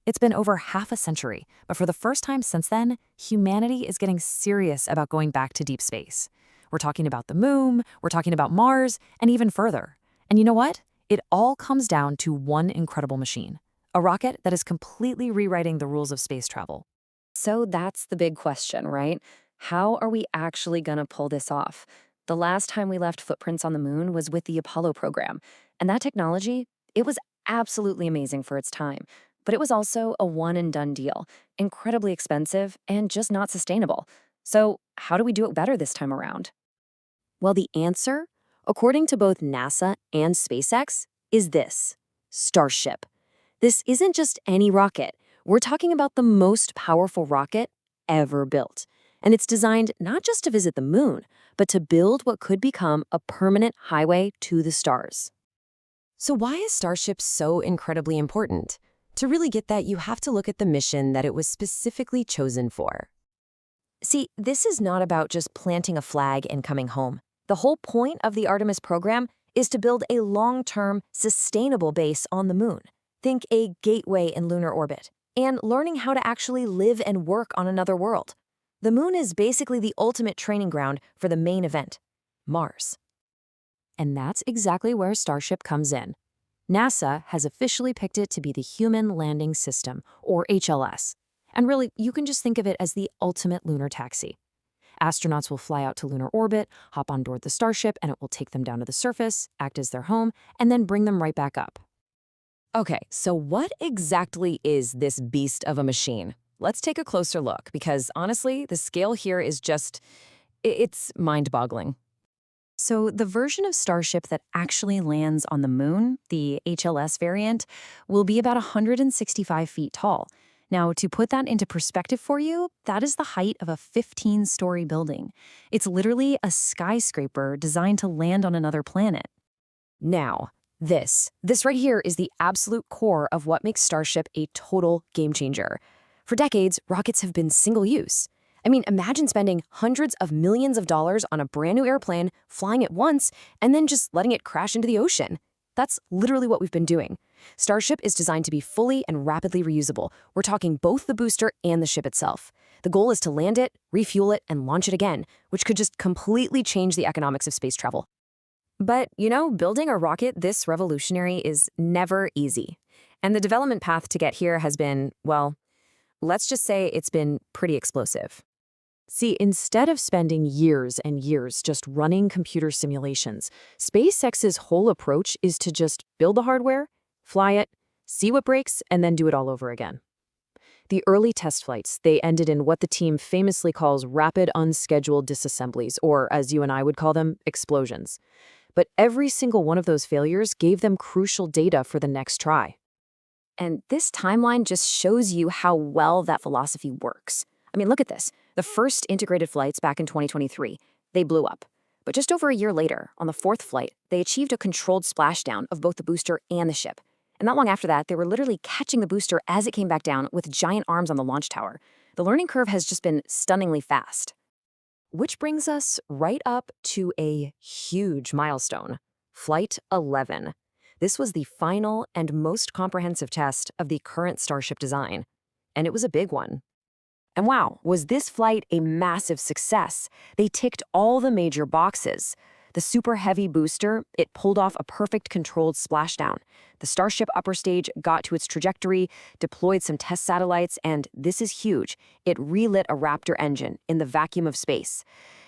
It's been over half a century, but for the first time since then, humanity is getting serious about going back to deep space. We're talking about the moon, we're talking about Mars, and even further. And you know what? It all comes down to one incredible machine, a rocket that is completely rewriting the rules of space travel. So that's the big question, right? How are we actually going to pull this off? The last time we left footprints on the moon was with the Apollo program. And that technology, it was absolutely amazing for its time. But it was also a one and done deal, incredibly expensive and just not sustainable. So, how do we do it better this time around? Well, the answer, according to both NASA and SpaceX, is this: Starship. This isn't just any rocket. We're talking about the most powerful rocket ever built. And it's designed not just to visit the moon, but to build what could become a permanent highway to the stars. So why is Starship so incredibly important? To really get that, you have to look at the mission that it was specifically chosen for. See, this is not about just planting a flag and coming home. The whole point of the Artemis program is to build a long-term, sustainable base on the moon. Think a gateway in lunar orbit, and learning how to actually live and work on another world. The moon is basically the ultimate training ground for the main event, Mars. And that's exactly where Starship comes in. NASA has officially picked it to be the Human Landing System, or HLS. And really, you can just think of it as the ultimate lunar taxi. Astronauts will fly out to lunar orbit, hop on board the Starship, and it will take them down to the surface, act as their home, and then bring them right back up. Okay, so what exactly is this beast of a machine? Let's take a closer look, because honestly, the scale here is it's mind-boggling. So the version of Starship that actually lands on the moon, the HLS variant, will be about 165 feet tall. Now, to put that into perspective for you, that is the height of a 15-story building. It's literally a skyscraper designed to land on another planet. Now, this right here is the absolute core of what makes Starship a total game changer. For decades, rockets have been single-use. I mean, imagine spending hundreds of millions of dollars on a brand new airplane, flying it once, and then just letting it crash into the ocean. That's literally what we've been doing. Starship is designed to be fully and rapidly reusable. We're talking both the booster and the ship itself. The goal is to land it, refuel it, and launch it again, which could just completely change the economics of space travel. But, building a rocket this revolutionary is never easy. And the development path to get here has been, well, let's just say it's been pretty explosive. See, instead of spending years and years just running computer simulations, SpaceX's whole approach is to just build the hardware, fly it, see what breaks, and then do it all over again. The early test flights, they ended in what the team famously calls rapid unscheduled disassemblies, or as you and I would call them, explosions. But every single one of those failures gave them crucial data for the next try. And this timeline just shows you how well that philosophy works. I mean, look at this. The first integrated flights back in 2023, they blew up. But just over a year later, on the fourth flight, they achieved a controlled splashdown of both the booster and the ship. And not long after that, they were literally catching the booster as it came back down with giant arms on the launch tower. The learning curve has just been stunningly fast. Which brings us right up to a huge milestone, Flight 11. This was the final and most comprehensive test of the current Starship design, and it was a big one. And wow, was this flight a massive success? They ticked all the major boxes. The super heavy booster, it pulled off a perfect controlled splashdown. The Starship upper stage got to its trajectory, deployed some test satellites, and this is huge, it relit a Raptor engine in the vacuum of space.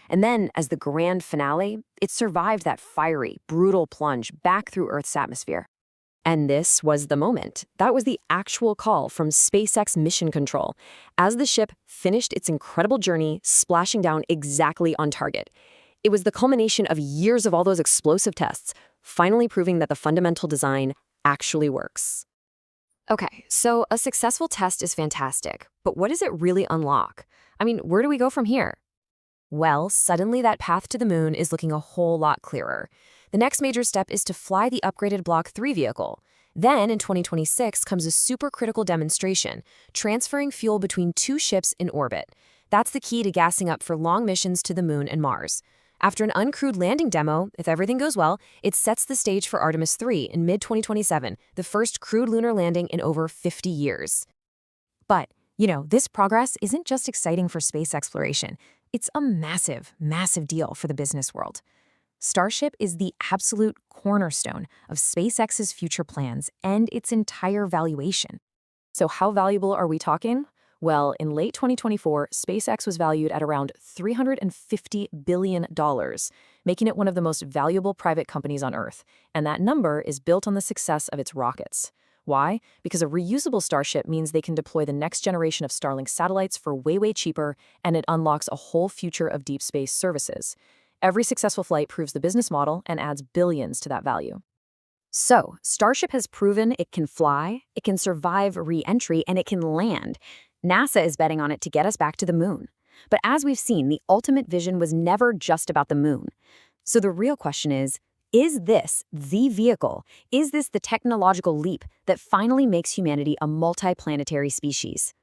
And then, as the grand finale, it survived that fiery, brutal plunge back through Earth's atmosphere. And this was the moment. That was the actual call from SpaceX Mission Control, as the ship finished its incredible journey, splashing down exactly on target. It was the culmination of years of all those explosive tests, finally proving that the fundamental design actually works. Okay, so a successful test is fantastic, but what does it really unlock? I mean, where do we go from here? Well, suddenly that path to the moon is looking a whole lot clearer. The next major step is to fly the upgraded Block 3 vehicle. Then, in 2026, comes a supercritical demonstration, transferring fuel between two ships in orbit. That's the key to gassing up for long missions to the moon and Mars. After an uncrewed landing demo, if everything goes well, it sets the stage for Artemis 3 in mid-2027, the first crewed lunar landing in over 50 years. But, this progress isn't just exciting for space exploration. It's a massive, massive deal for the business world. Starship is the absolute cornerstone of SpaceX's future plans and its entire valuation. So how valuable are we talking? Well, in late 2024, SpaceX was valued at around $350 billion, making it one of the most valuable private companies on Earth. And that number is built on the success of its rockets. Why? Because a reusable Starship means they can deploy the next generation of Starlink satellites for way, way cheaper, and it unlocks a whole future of deep space services. Every successful flight proves the business model and adds billions to that value. So, Starship has proven it can fly, it can survive re-entry, and it can land. NASA is betting on it to get us back to the moon. But as we've seen, the ultimate vision was never just about the moon. So the real question is this the vehicle? Is this the technological leap that finally makes humanity a multi-planetary species?